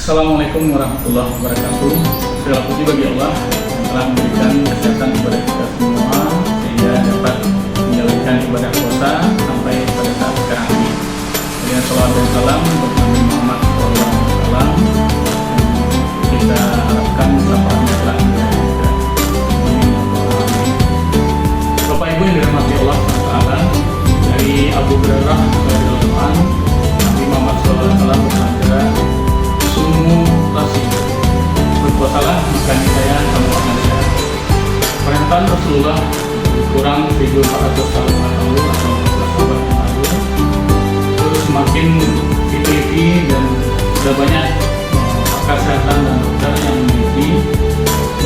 Assalamualaikum warahmatullahi wabarakatuh. Segala puji bagi Allah yang telah memberikan kesehatan kepada kita semua sehingga dapat menjalankan ibadah puasa sampai pada saat sekarang ini. Dengan salawat dan salam untuk Nabi Muhammad SAW, kita harapkan syafaatnya telah diberikan. Bapak Ibu yang dirahmati Allah SWT, dari Abu Hurairah radhiyallahu anhu, Nabi Muhammad SAW bersabda, "Sumu tasi, berpuasalah maka niscaya kamu akan sehat." Perintah Rasulullah kurang 1400 tahun yang lalu atau 14 abad yang lalu, terus semakin diteliti dan sudah banyak pakar kesehatan dan dokter yang memiliki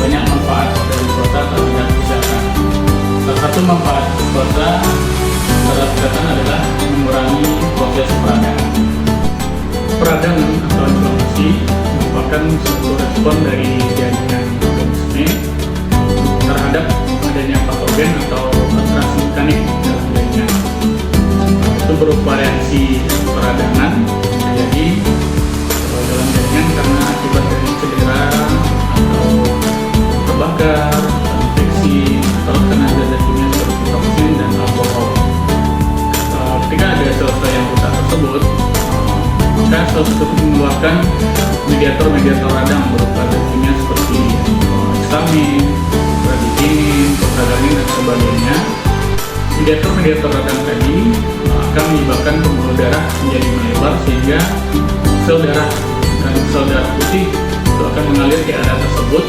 banyak manfaat dari puasa terhadap kesehatan. Salah satu manfaat puasa terhadap kesehatan adalah mengurangi proses peradangan. Peradangan atau inflamasi merupakan suatu respon dari jaringan organisme terhadap adanya patogen atau interaksi mekanik dalam jaringan. Itu berupa reaksi peradangan terjadi dalam jaringan karena akibat dari cedera atau terbakar, infeksi, atau kena zat kimia seperti toksin dan alkohol. Ketika ada sel-sel yang rusak tersebut, maka sel tersebut mengeluarkan mediator radang berupa zat kimia seperti histamin, bradikinin, prostaglandin dan sebagainya. Mediator radang tadi akan menyebabkan pembuluh darah menjadi melebar sehingga sel darah dan sel darah putih itu akan mengalir ke area tersebut,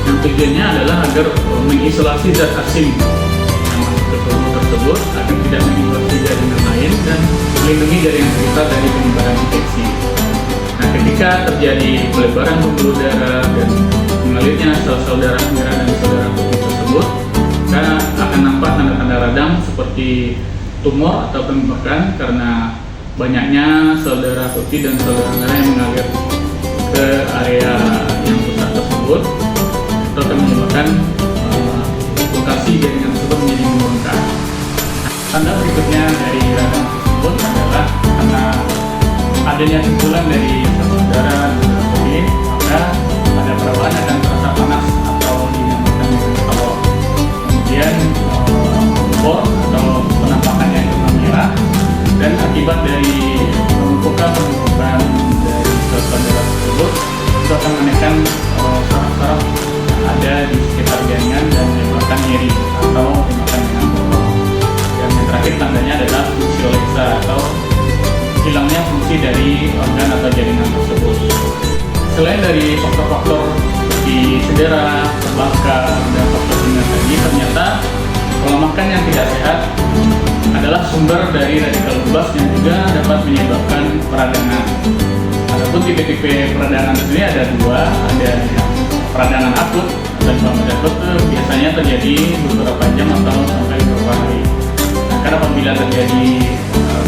yang tujuannya adalah agar mengisolasi zat asing yang masuk ke tubuh tersebut agar tidak menginfeksi jaringan lain dan melindungi jaringan sekitar dari penyebaran infeksi. Nah, ketika terjadi pelebaran pembuluh darah dan mengalirnya sel-sel darah merah dan sel darah putih tersebut, maka akan nampak tanda-tanda radang seperti tumor atau pembekan karena banyaknya sel darah putih dan sel darah merah yang mengalir ke area yang rusak tersebut. Itu akan menyebabkan lokasi jaringan tersebut menjadi membengkak. Tanda berikutnya dari radang tersebut adalah karena adanya kumpulan dari sel darah dan darah putih, maka pada perawahan akan terasa panas atau dinamakan dengan kalor. Kemudian bor atau penampakannya itu merah, dan akibat dari penumpukan dari sel darah tersebut itu akan menekan saraf-saraf yang ada di sekitar jaringan dan menyebabkan nyeri atau dinamakan dengan bolong. Dan yang terakhir tandanya adalah fungsiolexa atau hilangnya fungsi dari organ atau jaringan tersebut. Selain dari faktor-faktor seperti cedera, terbakar, dan faktor ringan tadi, ternyata pola makan yang tidak sehat adalah sumber dari radikal bebas yang juga dapat menyebabkan peradangan. Adapun tipe-tipe peradangan sendiri ada dua, ada yang peradangan akut dan peradangan akut itu biasanya terjadi beberapa jam atau sampai beberapa hari. Nah, karena apabila terjadi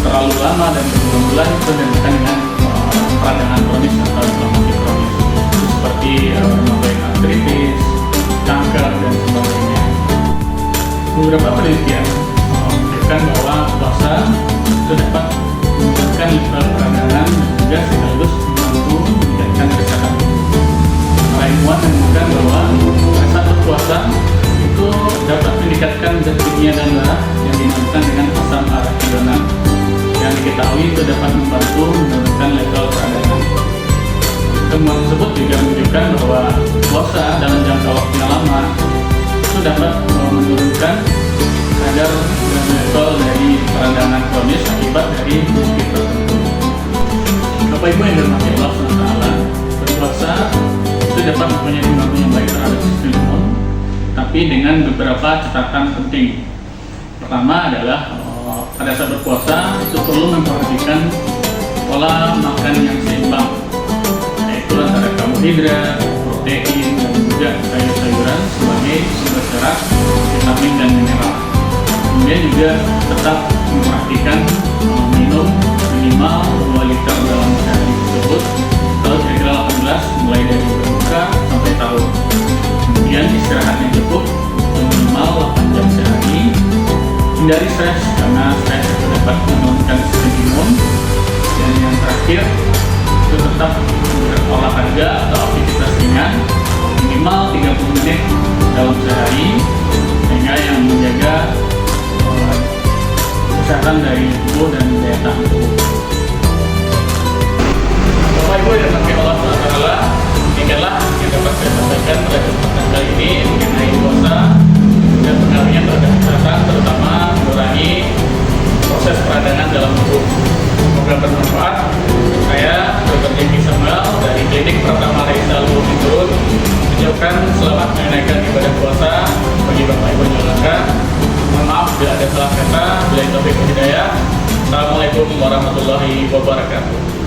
terlalu lama dan berbulan-bulan itu dinamakan dengan peradangan kronis atau inflamasi kronis, seperti rheumatoid arthritis, kanker dan sebagainya. Beberapa penelitian menunjukkan bahwa puasa itu dapat menurunkan level peradangan dan juga sekaligus membantu meningkatkan kesehatan tubuh. Para ilmuwan menemukan bahwa pada saat berpuasa itu dapat meningkatkan zat kimia dan darah yang dinamakan dengan asam arachidonat, yang diketahui itu dapat membantu menurunkan level peradangan. Temuan tersebut juga menunjukkan bahwa puasa dalam jangka waktu yang lama itu dapat menurunkan kadar dan level dari peradangan kronis akibat dari penyakit tertentu. Bapak Ibu yang dirahmati Allah SWT, berpuasa itu dapat mempunyai pengaruh yang baik terhadap sistem imun, tapi dengan beberapa catatan penting. Pertama adalah pada saat berpuasa itu perlu memperhatikan pola makan yang seimbang, yaitu antara karbohidrat, protein, dan juga sayur-sayuran sebagai sumber serat, vitamin dan mineral. Kemudian juga tetap memperhatikan minum minimal 2 liter dalam sehari tersebut, atau kira-kira 18 mulai dari berbuka sampai sahur. Kemudian istirahat yang cukup minimal 8 jam sehari. Hindari stres karena stres itu dapat menurunkan sistem imun. Dan yang terakhir itu tetap olahraga atau aktivitas ringan minimal 30 menit dalam sehari, sehingga yang menjaga kesehatan dari tubuh dan daya tahan tubuh. Bapak Ibu yang dirahmati Allah SWT, demikianlah yang dapat saya sampaikan pada kesempatan kali ini mengenai puasa dan pengaruhnya terhadap kesehatan, terutama mengurangi proses peradangan dalam tubuh. Semoga bermanfaat. Saya Dr. Jeki Samuel dari Klinik Pratama Raisa Luhur Turun mengucapkan selamat menunaikan ibadah puasa bagi Bapak Ibu Jolaka. Mohon maaf bila ada salah kata. Bila itu hidayah. Assalamualaikum warahmatullahi wabarakatuh.